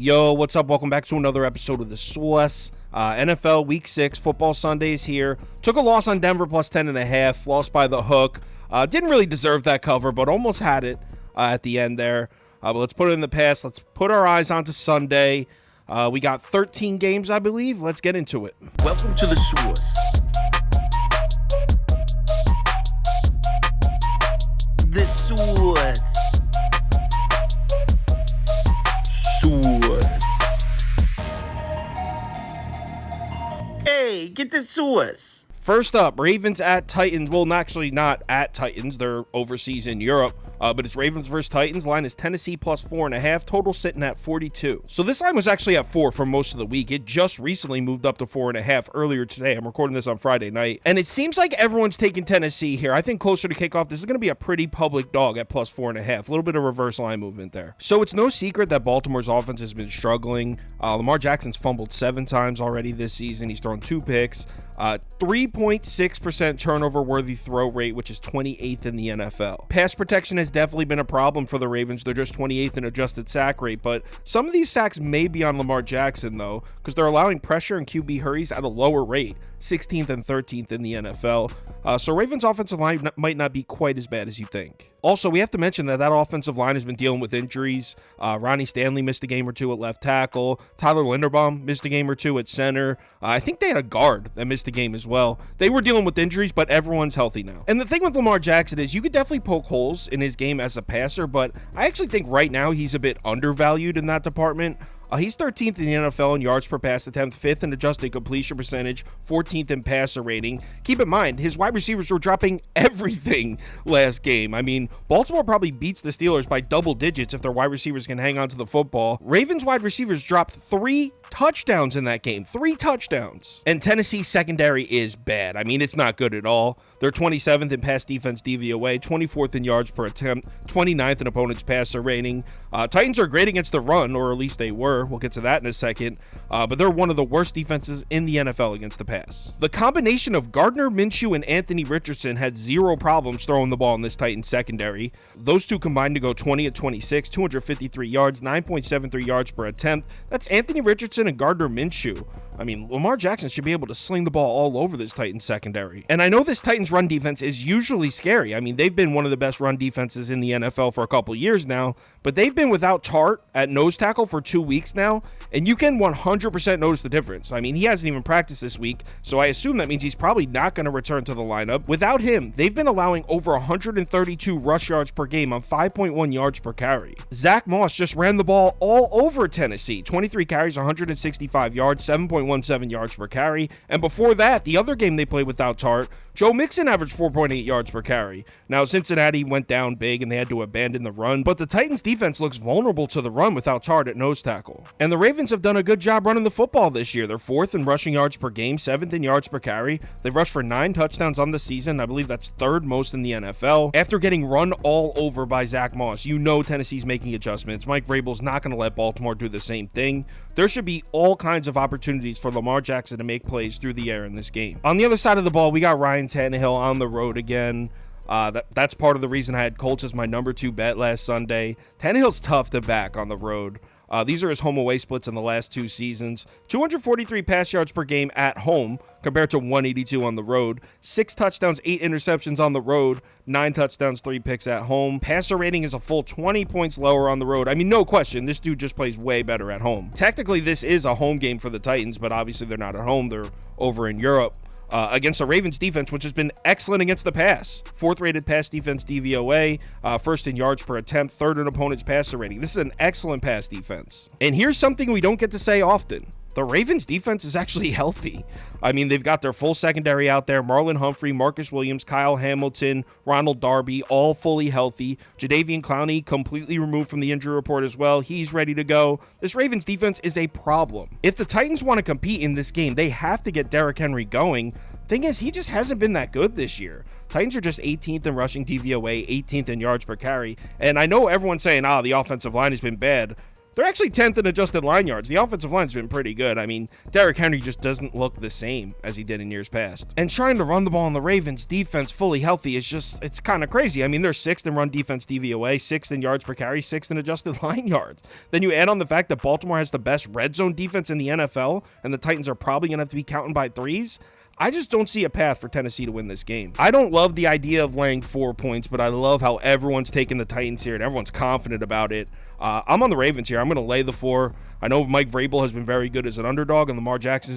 Yo, what's up? Welcome back to another episode of The Sauce. NFL Week 6, Football Sundays here. Took a loss on Denver plus 10.5, lost by the hook. Didn't really deserve that cover, but almost had it at the end there. But let's put it in the past. Let's put our eyes onto Sunday. We got 13 games, I believe. Let's get into it. Welcome to The Sauce. The Sauce. Hey, get the sauce. First up, Ravens at Titans. Well, actually not at Titans. They're overseas in Europe. But it's Ravens versus Titans. Line is Tennessee plus 4.5. Total sitting at 42. So this line was actually at 4 for most of the week. It just recently moved up to 4.5 earlier today. I'm recording this on Friday night. And it seems like everyone's taking Tennessee here. I think closer to kickoff, this is going to be a pretty public dog at plus 4.5. A little bit of reverse line movement there. So it's no secret that Baltimore's offense has been struggling. Lamar Jackson's fumbled 7 times already this season. He's thrown 2 picks. 3.6% turnover worthy throw rate, which is 28th in the NFL. Pass protection has definitely been a problem for the Ravens. They're just 28th in adjusted sack rate, but some of these sacks may be on Lamar Jackson though, because they're allowing pressure and QB hurries at a lower rate, 16th and 13th in the NFL. So Ravens offensive line might not be quite as bad as you think. Also, we have to mention that offensive line has been dealing with injuries. Ronnie Stanley missed a game or 2 at left tackle. Tyler Linderbaum missed a game or 2 at center. I think they had a guard that missed a game as well. They were dealing with injuries, but everyone's healthy now. And the thing with Lamar Jackson is you could definitely poke holes in his game as a passer, but I actually think right now he's a bit undervalued in that department. He's 13th in the NFL in yards per pass attempt, 5th in adjusted completion percentage, 14th in passer rating. Keep in mind, his wide receivers were dropping everything last game. I mean, Baltimore probably beats the Steelers by double digits if their wide receivers can hang on to the football. Ravens wide receivers dropped 3 touchdowns in that game, 3 touchdowns. And Tennessee's secondary is bad. I mean, it's not good at all. They're 27th in pass defense DVOA, 24th in yards per attempt, 29th in opponent's passer rating. Titans are great against the run, or at least they were. We'll get to that in a second. But they're one of the worst defenses in the NFL against the pass. The combination of Gardner Minshew and Anthony Richardson had 0 problems throwing the ball in this Titans secondary. Those two combined to go 20 at 26, 253 yards, 9.73 yards per attempt. That's Anthony Richardson and Gardner Minshew. I mean, Lamar Jackson should be able to sling the ball all over this Titans secondary. And I know this Titans run defense is usually scary. I mean, they've been one of the best run defenses in the NFL for a couple years now, but they've been without Tart at nose tackle for 2 weeks now, and you can 100% notice the difference. I mean, he hasn't even practiced this week, so I assume that means he's probably not going to return to the lineup. Without him, they've been allowing over 132 rush yards per game on 5.1 yards per carry. Zach Moss just ran the ball all over Tennessee. 23 carries, 165 yards, 7.17 yards per carry. And before that, the other game they played without Tart, Joe Mixon averaged 4.8 yards per carry. Now, Cincinnati went down big and they had to abandon the run, but the Titans defense looks vulnerable to the run without Tart at nose tackle. And the Ravens have done a good job running the football this year. They're 4th in rushing yards per game, 7th in yards per carry. They've rushed for 9 touchdowns on the season. I believe that's 3rd most in the NFL. After getting run all over by Zach Moss, you know Tennessee's making adjustments. Mike Vrabel's not going to let Baltimore do the same thing. There should be all kinds of opportunities for Lamar Jackson to make plays through the air in this game. On the other side of the ball, we got Ryan Tannehill on the road again. That's part of the reason I had Colts as my number 2 bet last Sunday. Tannehill's tough to back on the road. These are his home-away splits in the last 2 seasons. 243 pass yards per game at home compared to 182 on the road. 6 touchdowns, 8 interceptions on the road. 9 touchdowns, 3 picks at home. Passer rating is a full 20 points lower on the road. I mean, no question, this dude just plays way better at home. Technically, this is a home game for the Titans, but obviously they're not at home. They're over in Europe. Against the Ravens defense, which has been excellent against the pass. 4th rated pass defense DVOA, 1st in yards per attempt, 3rd in opponent's passer rating. This is an excellent pass defense. And here's something we don't get to say often. The Ravens defense is actually healthy. I mean, they've got their full secondary out there. Marlon Humphrey, Marcus Williams, Kyle Hamilton, Ronald Darby, all fully healthy. Jadeveon Clowney completely removed from the injury report as well. He's ready to go. This Ravens defense is a problem. If the Titans want to compete in this game, they have to get Derrick Henry going. Thing is, he just hasn't been that good this year. Titans are just 18th in rushing DVOA, 18th in yards per carry. And I know everyone's saying, the offensive line has been bad. They're actually 10th in adjusted line yards. The offensive line's been pretty good. I mean, Derrick Henry just doesn't look the same as he did in years past. And trying to run the ball on the Ravens defense fully healthy is just, it's kind of crazy. I mean, they're 6th in run defense DVOA, 6th in yards per carry, 6th in adjusted line yards. Then you add on the fact that Baltimore has the best red zone defense in the NFL, and the Titans are probably going to have to be counting by threes. I just don't see a path for Tennessee to win this game. I don't love the idea of laying 4 points, but I love how everyone's taking the Titans here and everyone's confident about it. I'm on the Ravens here. I'm going to lay the 4. I know Mike Vrabel has been very good as an underdog, and Lamar Jackson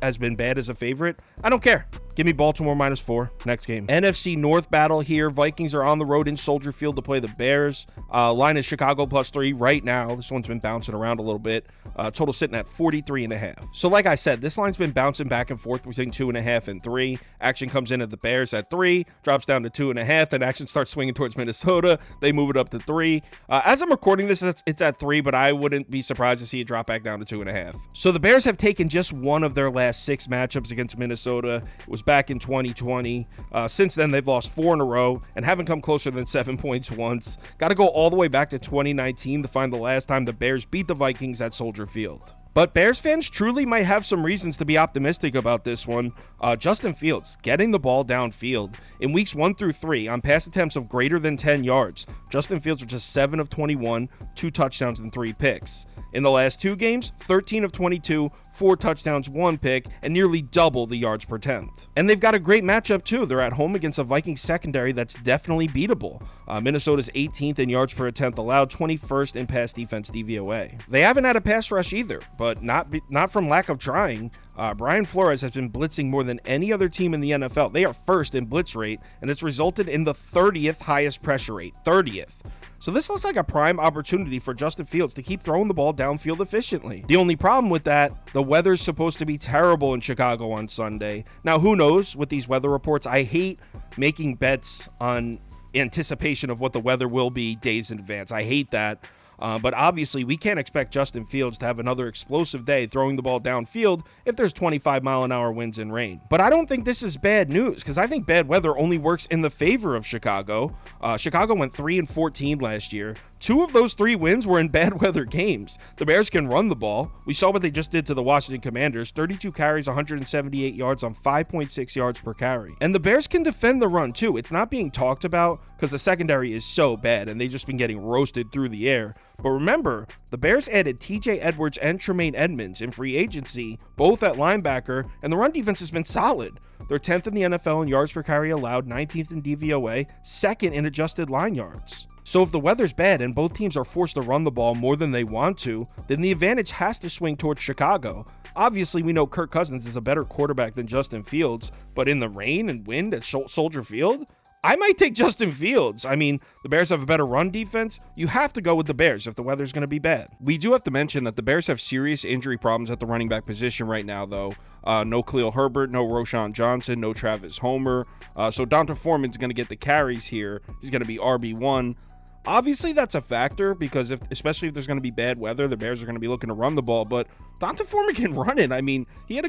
has been bad as a favorite. I don't care. Give me Baltimore -4. Next game. NFC North battle here. Vikings are on the road in Soldier Field to play the Bears. Line is Chicago +3 right now. This one's been bouncing around a little bit. Total sitting at 43.5. So like I said, this line's been bouncing back and forth between 2.5 and 3. Action comes in at the Bears at 3, drops down to 2.5. Then action starts swinging towards Minnesota. They move it up to 3. As I'm recording this, it's at 3, but I wouldn't be surprised to see it drop back down to 2.5. So the Bears have taken just one of their last 6 matchups against Minnesota. It was back in 2020. Since then, they've lost 4 in a row and haven't come closer than 7 points once. Got to go all the way back to 2019 to find the last time the Bears beat the Vikings at Soldier Field. But Bears fans truly might have some reasons to be optimistic about this one. Justin Fields getting the ball downfield. In weeks 1 through 3, on pass attempts of greater than 10 yards, Justin Fields was just 7 of 21, 2 touchdowns and 3 picks. In the last 2 games, 13 of 22, 4 touchdowns, 1 pick, and nearly double the yards per attempt. And they've got a great matchup too. They're at home against a Vikings secondary that's definitely beatable. Minnesota's 18th in yards per attempt allowed, 21st in pass defense DVOA. They haven't had a pass rush either, but not from lack of trying. Brian Flores has been blitzing more than any other team in the NFL. They are 1st in blitz rate, and it's resulted in the 30th highest pressure rate. 30th. So this looks like a prime opportunity for Justin Fields to keep throwing the ball downfield efficiently. The only problem with that, the weather's supposed to be terrible in Chicago on Sunday. Now, who knows with these weather reports? I hate making bets on anticipation of what the weather will be days in advance. I hate that. But obviously, we can't expect Justin Fields to have another explosive day throwing the ball downfield if there's 25-mile-an-hour winds and rain. But I don't think this is bad news, because I think bad weather only works in the favor of Chicago. Chicago went 3-14 last year. 2 of those 3 wins were in bad weather games. The Bears can run the ball. We saw what they just did to the Washington Commanders. 32 carries, 178 yards on 5.6 yards per carry. And the Bears can defend the run, too. It's not being talked about because the secondary is so bad, and they've just been getting roasted through the air. But remember, the Bears added TJ Edwards and Tremaine Edmonds in free agency, both at linebacker, and the run defense has been solid. They're 10th in the NFL in yards per carry allowed, 19th in DVOA, 2nd in adjusted line yards. So if the weather's bad and both teams are forced to run the ball more than they want to, then the advantage has to swing towards Chicago. Obviously, we know Kirk Cousins is a better quarterback than Justin Fields, but in the rain and wind at Soldier Field, I might take Justin Fields. I mean, the Bears have a better run defense. You have to go with the Bears if the weather's going to be bad. We do have to mention that the Bears have serious injury problems at the running back position right now, though. No Khalil Herbert, no Roschon Johnson, no Travis Homer. So Donta Foreman's going to get the carries here. He's going to be RB1. Obviously, that's a factor because especially if there's going to be bad weather, the Bears are going to be looking to run the ball. But Donta Foreman can run it. I mean, he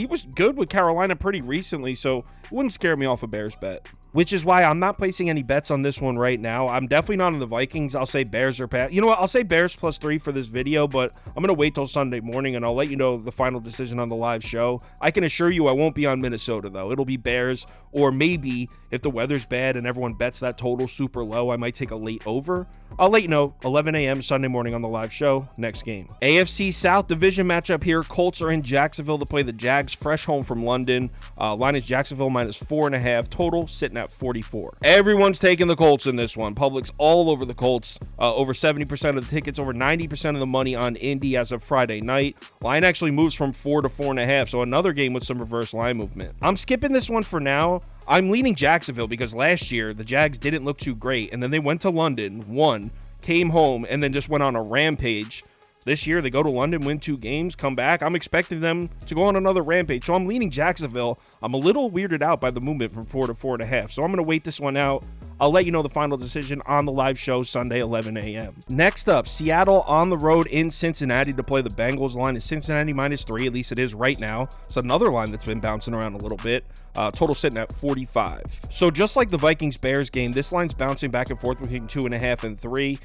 was good with Carolina pretty recently, so it wouldn't scare me off a Bears bet. Which is why I'm not placing any bets on this one right now. I'm definitely not on the Vikings. I'll say Bears or pass. You know what? I'll say Bears +3 for this video, but I'm going to wait till Sunday morning, and I'll let you know the final decision on the live show. I can assure you I won't be on Minnesota, though. It'll be Bears, or maybe if the weather's bad and everyone bets that total super low, I might take a late over. I'll let you know, 11 a.m. Sunday morning on the live show. Next game. AFC South division matchup here. Colts are in Jacksonville to play the Jags, fresh home from London. Line is Jacksonville -4.5. Total sitting at 44. Everyone's taking the Colts in this one. Public's all over the Colts. Over 70% of the tickets, over 90% of the money on Indy as of Friday night. Line actually moves from 4 to 4.5, so another game with some reverse line movement. I'm skipping this one for now. I'm leaning Jacksonville because last year the Jags didn't look too great, and then they went to London, won, came home, and then just went on a rampage. This year, they go to London, win 2 games, come back. I'm expecting them to go on another rampage, so I'm leaning Jacksonville. I'm a little weirded out by the movement from 4 to 4.5, so I'm going to wait this one out. I'll let you know the final decision on the live show Sunday, 11 a.m. Next up, Seattle on the road in Cincinnati to play the Bengals. Line is Cincinnati -3, at least it is right now. It's another line that's been bouncing around a little bit. Total sitting at 45. So just like the Vikings-Bears game, this line's bouncing back and forth between 2.5 and 3.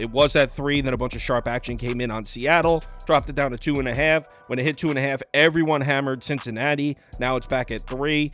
It was at 3, then a bunch of sharp action came in on Seattle, dropped it down to 2.5. When it hit 2.5, everyone hammered Cincinnati. Now it's back at 3.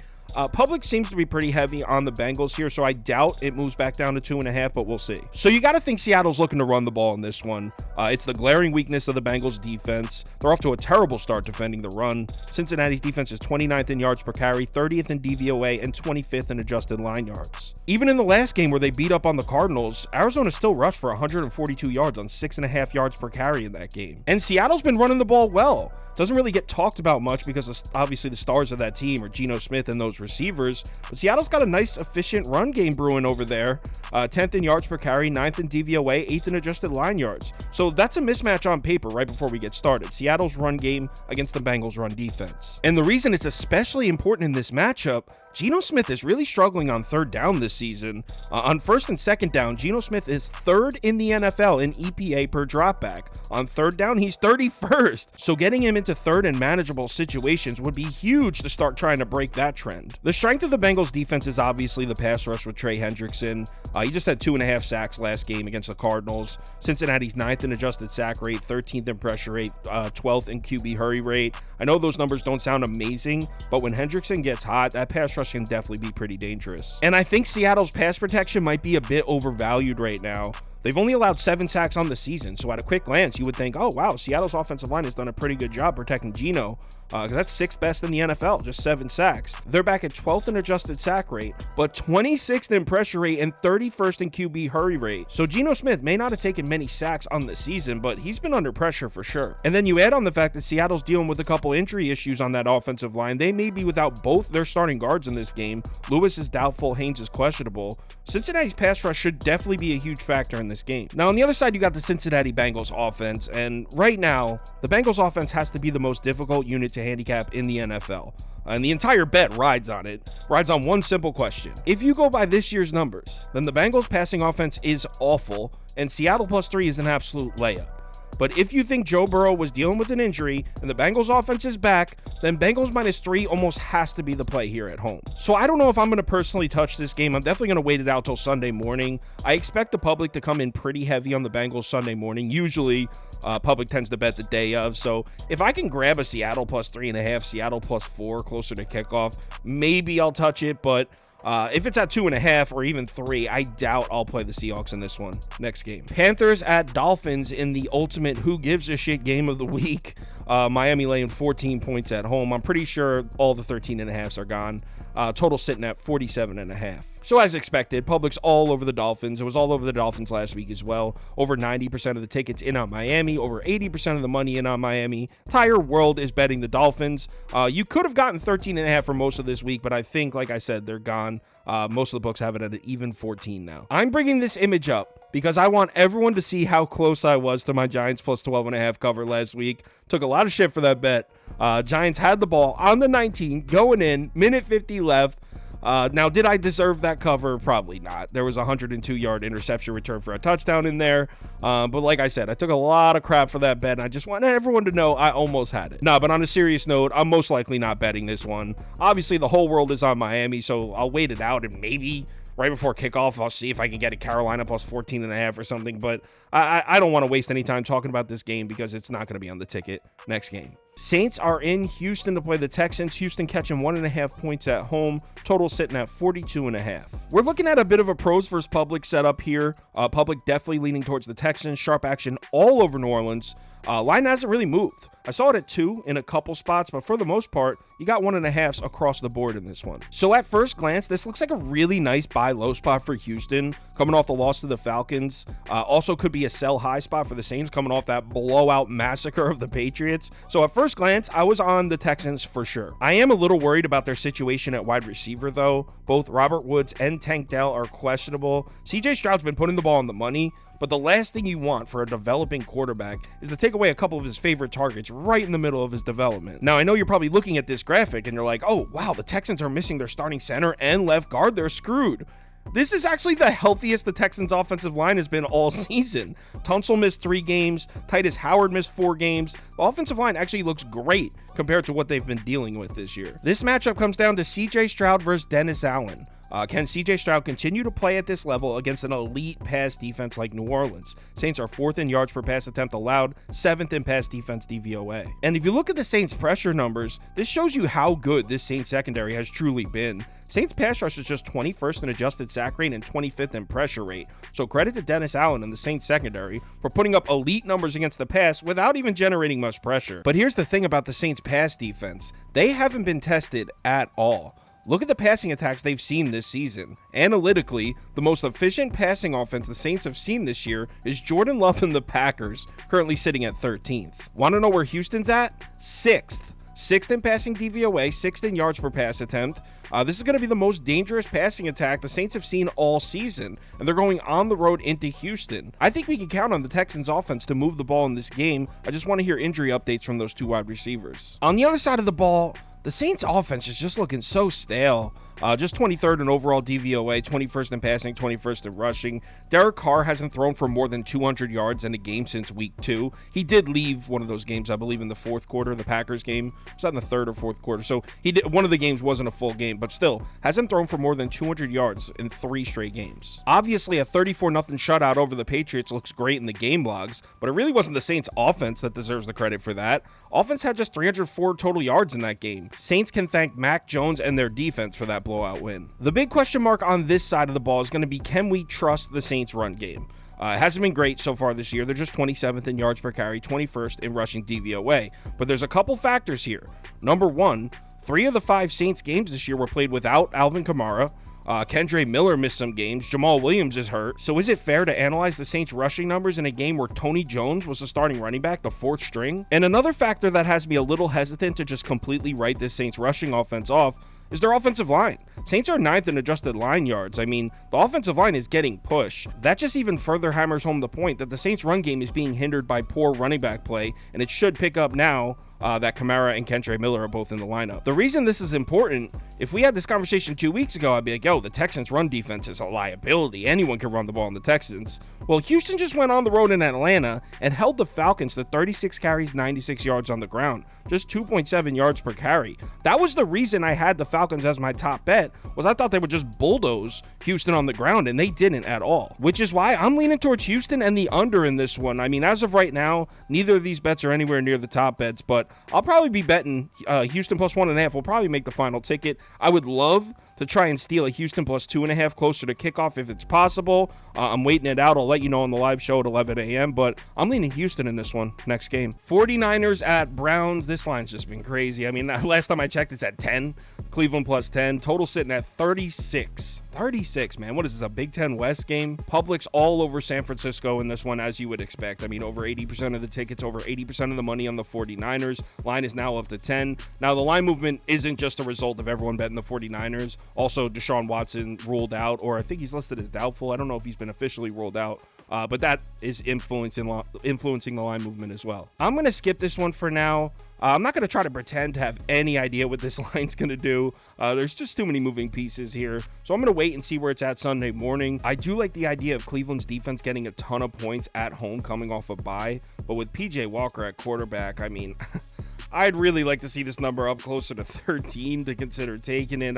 Public seems to be pretty heavy on the Bengals here, so I doubt it moves back down to 2.5, but we'll see. So you got to think Seattle's looking to run the ball in this one. It's the glaring weakness of the Bengals defense. They're off to a terrible start defending the run. Cincinnati's defense is 29th in yards per carry, 30th in DVOA, and 25th in adjusted line yards. Even in the last game where they beat up on the Cardinals, Arizona still rushed for 142 yards on 6.5 yards per carry in that game. And Seattle's been running the ball well. Doesn't really get talked about much because obviously the stars of that team are Geno Smith and those receivers. But Seattle's got a nice, efficient run game brewing over there. 10th in yards per carry, 9th in DVOA, 8th in adjusted line yards. So that's a mismatch on paper right before we get started. Seattle's run game against the Bengals' run defense. And the reason it's especially important in this matchup, Geno Smith is really struggling on third down this season. On first and second down, Geno Smith is third in the NFL in EPA per dropback. On third down, he's 31st. So getting him into third and manageable situations would be huge to start trying to break that trend. The strength of the Bengals defense is obviously the pass rush with Trey Hendrickson. He just had 2.5 sacks last game against the Cardinals. Cincinnati's 9th in adjusted sack rate, 13th in pressure rate, 12th in QB hurry rate. I know those numbers don't sound amazing, but when Hendrickson gets hot, that pass rush can definitely be pretty dangerous. And I think Seattle's pass protection might be a bit overvalued right now. They've only allowed 7 sacks on the season, so at a quick glance, you would think, oh, wow, Seattle's offensive line has done a pretty good job protecting Geno, because that's 6th best in the NFL, just 7 sacks. They're back at 12th in adjusted sack rate, but 26th in pressure rate and 31st in QB hurry rate. So Geno Smith may not have taken many sacks on the season, but he's been under pressure for sure. And then you add on the fact that Seattle's dealing with a couple injury issues on that offensive line. They may be without both their starting guards in this game. Lewis is doubtful, Haynes is questionable. Cincinnati's pass rush should definitely be a huge factor in this game. Now, on the other side, you got the Cincinnati Bengals offense, and right now, the Bengals offense has to be the most difficult unit to handicap in the NFL. And the entire bet rides on it, rides on one simple question. If you go by this year's numbers, then the Bengals passing offense is awful, and Seattle +3 is an absolute layup. But if you think Joe Burrow was dealing with an injury and the Bengals offense is back, then Bengals -3 almost has to be the play here at home. So I don't know if I'm going to personally touch this game. I'm definitely going to wait it out till Sunday morning. I expect the public to come in pretty heavy on the Bengals Sunday morning. Usually, public tends to bet the day of. So if I can grab a Seattle +3.5, Seattle +4 closer to kickoff, maybe I'll touch it, but if it's at 2.5 or even 3, I doubt I'll play the Seahawks in this one. Next game. Panthers at Dolphins in the ultimate who gives a shit game of the week. Miami laying 14 points at home. I'm pretty sure all the 13.5s are gone. Total sitting at 47.5. So as expected, public's all over the Dolphins. It was all over the Dolphins last week as well. Over 90% of the tickets in on Miami. Over 80% of the money in on Miami. Entire world is betting the Dolphins. You could have gotten 13.5 for most of this week, but I think, like I said, they're gone. Most of the books have it at an even 14 now. I'm bringing this image up because I want everyone to see how close I was to my Giants +12.5 cover last week. Took a lot of shit for that bet. Giants had the ball on the 19, going in, minute 50 left. Now, did I deserve that cover? Probably not. There was a 102-yard interception return for a touchdown in there. But like I said, I took a lot of crap for that bet, and I just want everyone to know I almost had it. Nah, but on a serious note, I'm most likely not betting this one. Obviously, the whole world is on Miami, so I'll wait it out, and maybe right before kickoff, I'll see if I can get a Carolina +14.5 or something. But I don't want to waste any time talking about this game because it's not going to be on the ticket. Next game. Saints are in Houston to play the Texans. Houston catching 1.5 points at home. Total sitting at 42.5. We're looking at a bit of a pros versus public setup here. Public definitely leaning towards the Texans. Sharp action all over New Orleans. Line hasn't really moved. I saw it at 2 in a couple spots, but for the most part, you got 1.5s across the board in this one. So at first glance, this looks like a really nice buy low spot for Houston, coming off the loss to the Falcons. Also could be a sell high spot for the Saints, coming off that blowout massacre of the Patriots. So at first glance, I was on the Texans for sure. I am a little worried about their situation at wide receiver, though. Both Robert Woods and Tank Dell are questionable. CJ Stroud's been putting the ball on the money, but the last thing you want for a developing quarterback is to take away a couple of his favorite targets right in the middle of his development. Now, I know you're probably looking at this graphic and you're like, oh, wow, the Texans are missing their starting center and left guard. They're screwed. This is actually the healthiest the Texans offensive line has been all season. Tunsil missed 3 games. Titus Howard missed 4 games. The offensive line actually looks great compared to what they've been dealing with this year. This matchup comes down to CJ Stroud versus Dennis Allen. Can CJ Stroud continue to play at this level against an elite pass defense like New Orleans? Saints are 4th in yards per pass attempt allowed, 7th in pass defense DVOA. And if you look at the Saints pressure numbers, this shows you how good this Saints secondary has truly been. Saints pass rush is just 21st in adjusted sack rate and 25th in pressure rate. So credit to Dennis Allen and the Saints secondary for putting up elite numbers against the pass without even generating much pressure. But here's the thing about the Saints pass defense. They haven't been tested at all. Look at the passing attacks they've seen this season. Analytically, the most efficient passing offense the Saints have seen this year is Jordan Love and the Packers, currently sitting at 13th. Want to know where Houston's at? 6th. 6th in passing DVOA, 6th in yards per pass attempt. This is going to be the most dangerous passing attack the Saints have seen all season, and they're going on the road into Houston. I think we can count on the Texans offense to move the ball in this game. I just want to hear injury updates from those 2 wide receivers. On the other side of the ball, the Saints offense is just looking so stale. Just 23rd in overall DVOA, 21st in passing, 21st in rushing. Derek Carr hasn't thrown for more than 200 yards in a game since week 2. He did leave one of those games, I believe, in the 4th quarter, the Packers game. Was that in the 3rd or 4th quarter? So he did. One of the games wasn't a full game, but still hasn't thrown for more than 200 yards in 3 straight games. Obviously, a 34-0 shutout over the Patriots looks great in the game logs, but it really wasn't the Saints offense that deserves the credit for that. Offense had just 304 total yards in that game. Saints can thank Mac Jones and their defense for that blowout win. The big question mark on this side of the ball is going to be, can we trust the Saints run game? It hasn't been great so far this year. They're just 27th in yards per carry, 21st in rushing DVOA. But there's a couple factors here. Number 1, 3 of the 5 Saints games this year were played without Alvin Kamara. Kendre Miller missed some games. Jamal Williams is hurt. So is it fair to analyze the Saints rushing numbers in a game where Tony Jones was the starting running back, the 4th string? And another factor that has me a little hesitant to just completely write this Saints rushing offense off is their offensive line. Saints are 9th in adjusted line yards. I mean, the offensive line is getting pushed. That just even further hammers home the point that the Saints run game is being hindered by poor running back play, and it should pick up now that Kamara and Kendre Miller are both in the lineup. The reason this is important, if we had this conversation 2 weeks ago, I'd be like, yo, the Texans run defense is a liability. Anyone can run the ball on the Texans. Well, Houston just went on the road in Atlanta and held the Falcons to 36 carries, 96 yards on the ground, just 2.7 yards per carry. That was the reason I had the Falcons as my top bet, was I thought they would just bulldoze Houston on the ground, and they didn't at all, which is why I'm leaning towards Houston and the under in this one. I mean, as of right now, neither of these bets are anywhere near the top bets, but I'll probably be betting Houston plus 1.5 will probably make the final ticket. I would love to try and steal a Houston plus 2.5 closer to kickoff if it's possible. I'm waiting it out. I'll let you know on the live show at 11 a.m., but I'm leaning Houston in this one. Next game. 49ers at Browns. This line's just been crazy. I mean, last time I checked, it's at 10. Cleveland plus 10. Total sitting at 36. 36, man. What is this, a Big Ten West game? Publix all over San Francisco in this one, as you would expect. I mean, over 80% of the tickets, over 80% of the money on the 49ers. Line is now up to 10. Now, the line movement isn't just a result of everyone betting the 49ers. Also, Deshaun Watson ruled out, or I think he's listed as doubtful. I don't know if he's been officially ruled out. But that is influencing the line movement as well. I'm going to skip this one for now. I'm not going to try to pretend to have any idea what this line's going to do. There's just too many moving pieces here. So I'm going to wait and see where it's at Sunday morning. I do like the idea of Cleveland's defense getting a ton of points at home coming off a bye. But with PJ Walker at quarterback, I mean, I'd really like to see this number up closer to 13 to consider taking it.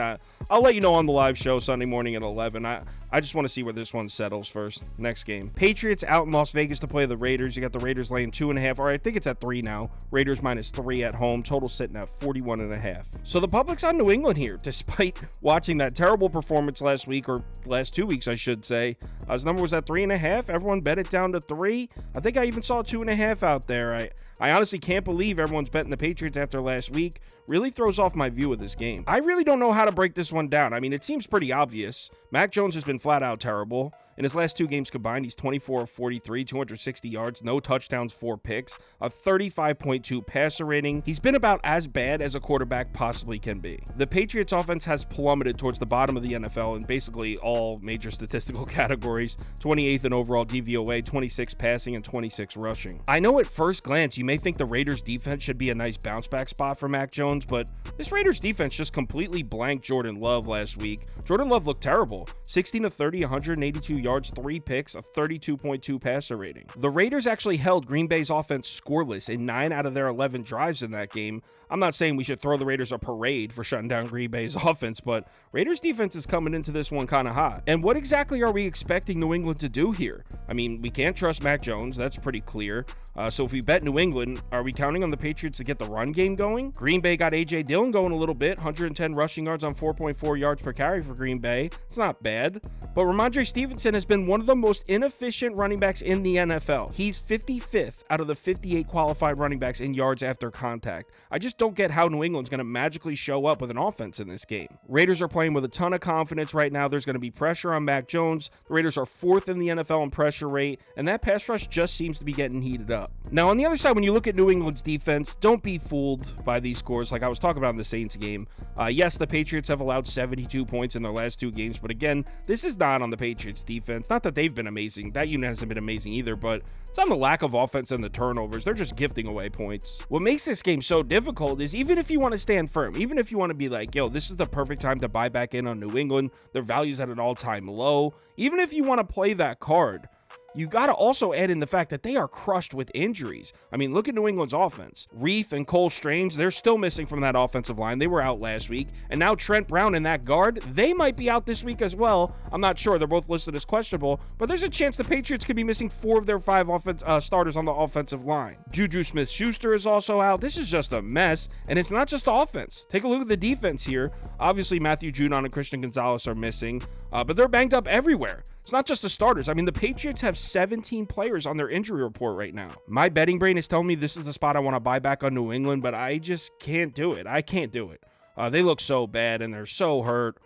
I'll let you know on the live show Sunday morning at 11. I just want to see where this one settles first. Next game. Patriots out in Las Vegas to play the Raiders. You got the Raiders laying 2.5, or I think it's at 3 now. Raiders minus 3 at home. Total sitting at 41.5. So the public's on New England here, despite watching that terrible performance last week, or last 2 weeks, I should say. His number was at 3.5. Everyone bet it down to 3. I think I even saw 2.5 out there. I honestly can't believe everyone's betting the Patriots after last week. Really throws off my view of this game. I really don't know how to break this one down. I mean, it seems pretty obvious. Mac Jones has been flat out terrible. In his last 2 games combined, he's 24 of 43, 260 yards, no touchdowns, 4 picks, a 35.2 passer rating. He's been about as bad as a quarterback possibly can be. The Patriots offense has plummeted towards the bottom of the NFL in basically all major statistical categories. 28th in overall DVOA, 26 passing, and 26 rushing. I know at first glance you may think the Raiders defense should be a nice bounce back spot for Mac Jones, but this Raiders defense just completely blanked Jordan Love last week. Jordan Love looked terrible. 16-30, 182 yards, 3 picks, a 32.2 passer rating. The Raiders actually held Green Bay's offense scoreless in 9 out of their 11 drives in that game. I'm not saying we should throw the Raiders a parade for shutting down Green Bay's offense, but Raiders defense is coming into this one kind of hot. And what exactly are we expecting New England to do here? I mean, we can't trust Mac Jones, that's pretty clear. So if we bet New England, are we counting on the Patriots to get the run game going? Green Bay got A.J. Dillon going a little bit, 110 rushing yards on 4.4 yards per carry for Green Bay. It's not bad. But Ramondre Stevenson has been one of the most inefficient running backs in the NFL. He's 55th out of the 58 qualified running backs in yards after contact. I just don't get how New England's going to magically show up with an offense in this game. Raiders are playing with a ton of confidence right now. There's going to be pressure on Mac Jones. The Raiders are 4th in the NFL in pressure rate, and that pass rush just seems to be getting heated up. Now, on the other side, when you look at New England's defense, don't be fooled by these scores like I was talking about in the Saints game. Yes, the Patriots have allowed 72 points in their last 2 games, but again, this is not on the Patriots defense. Not that they've been amazing. That unit hasn't been amazing either, but it's on the lack of offense and the turnovers. They're just gifting away points. What makes this game so difficult is even if you want to stand firm, even if you want to be like, yo, this is the perfect time to buy back in on New England, their value's at an all-time low, even if you want to play that card, you got to also add in the fact that they are crushed with injuries. I mean, look at New England's offense. Reef and Cole Strange, they're still missing from that offensive line. They were out last week. And now Trent Brown and that guard, they might be out this week as well. I'm not sure. They're both listed as questionable. But there's a chance the Patriots could be missing 4 of their 5 starters on the offensive line. Juju Smith-Schuster is also out. This is just a mess. And it's not just offense. Take a look at the defense here. Obviously, Matthew Judon and Christian Gonzalez are missing. But they're banged up everywhere. It's not just the starters. I mean, the Patriots have 17 players on their injury report right now. My betting brain is telling me this is the spot I want to buy back on New England, but I just can't do it. I can't do it. They look so bad and they're so hurt.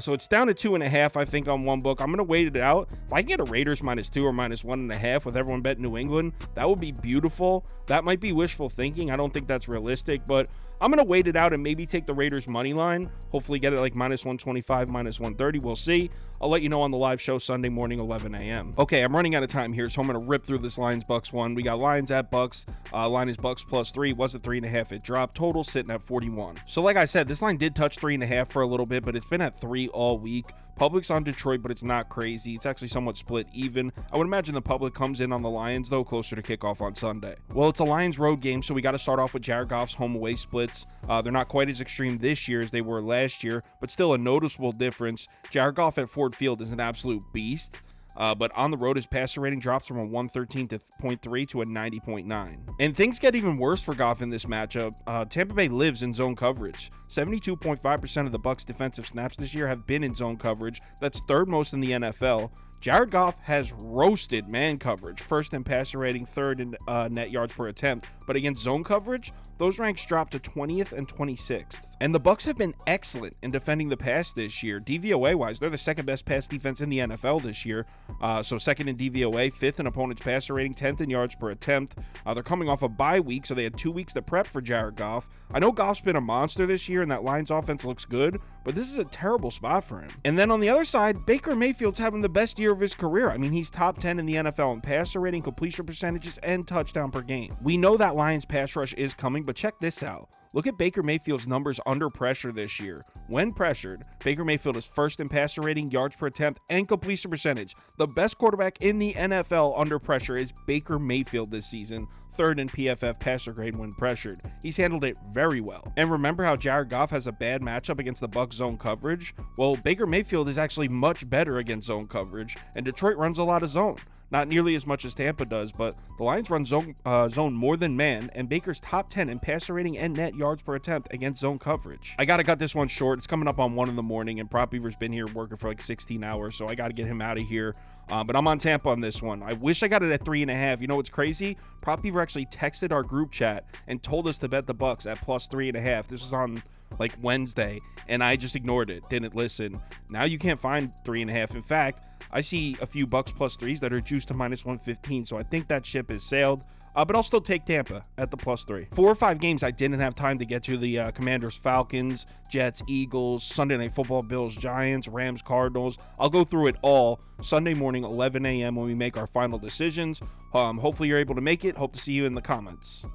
So it's down to 2.5, I think, on one book. I'm going to wait it out. If I can get a Raiders -2 or -1.5 with everyone betting New England, that would be beautiful. That might be wishful thinking. I don't think that's realistic, but I'm going to wait it out and maybe take the Raiders money line. Hopefully get it like -125, -130. We'll see. I'll let you know on the live show Sunday morning, 11 a.m. Okay, I'm running out of time here, so I'm going to rip through this Lions-Bucks one. We got Lions at Bucks. Line is Bucks +3. Was at 3.5. It dropped. Total sitting at 41. So like I said, this line did touch 3.5 for a little bit, but it's been at 3 all week. Public's on Detroit, but it's not crazy. It's actually somewhat split even. I would imagine the public comes in on the Lions, though, closer to kickoff on Sunday. Well, it's a Lions road game, so we got to start off with Jared Goff's home-away splits. They're not quite as extreme this year as they were last year, but still a noticeable difference. Jared Goff at Ford Field is an absolute beast. But on the road, his passer rating drops from a 113.3 to a 90.9. And things get even worse for Goff in this matchup. Tampa Bay lives in zone coverage. 72.5% of the Bucs' defensive snaps this year have been in zone coverage. That's 3rd most in the NFL. Jared Goff has roasted man coverage, 1st in passer rating, 3rd in net yards per attempt. But against zone coverage, those ranks dropped to 20th and 26th. And the Bucs have been excellent in defending the pass this year. DVOA-wise, they're the 2nd best pass defense in the NFL this year. So 2nd in DVOA, 5th in opponent's passer rating, 10th in yards per attempt. They're coming off a bye week, so they had 2 weeks to prep for Jared Goff. I know Goff's been a monster this year, and that Lions offense looks good, but this is a terrible spot for him. And then on the other side, Baker Mayfield's having the best year of his career. I mean, he's top 10 in the NFL in passer rating, completion percentages, and touchdown per game. We know that Lions pass rush is coming, but check this out. Look at Baker Mayfield's numbers under pressure this year. When pressured, Baker Mayfield is 1st in passer rating, yards per attempt, and completion percentage. The best quarterback in the NFL under pressure is Baker Mayfield this season, 3rd in PFF passer grade when pressured. He's handled it very well. And remember how Jared Goff has a bad matchup against the Bucs zone coverage? Well, Baker Mayfield is actually much better against zone coverage, and Detroit runs a lot of zone. Not nearly as much as Tampa does, but the Lions run zone more than man, and Baker's top 10 in passer rating and net yards per attempt against zone coverage. I got to cut this one short. It's coming up on 1 in the morning, and Prop Beaver's been here working for like 16 hours, so I got to get him out of here. But I'm on Tampa on this one. I wish I got it at 3.5. You know what's crazy? Prop Beaver actually texted our group chat and told us to bet the Bucs at +3.5. This was on like Wednesday, and I just ignored it, didn't listen. Now you can't find 3.5. In fact, I see a few Bucs +3s that are juiced to -115, so I think that ship has sailed. But I'll still take Tampa at the +3. 4 or 5 games I didn't have time to get to: the Commanders, Falcons, Jets, Eagles, Sunday Night Football, Bills, Giants, Rams, Cardinals. I'll go through it all Sunday morning, 11 a.m. when we make our final decisions. Hopefully you're able to make it. Hope to see you in the comments.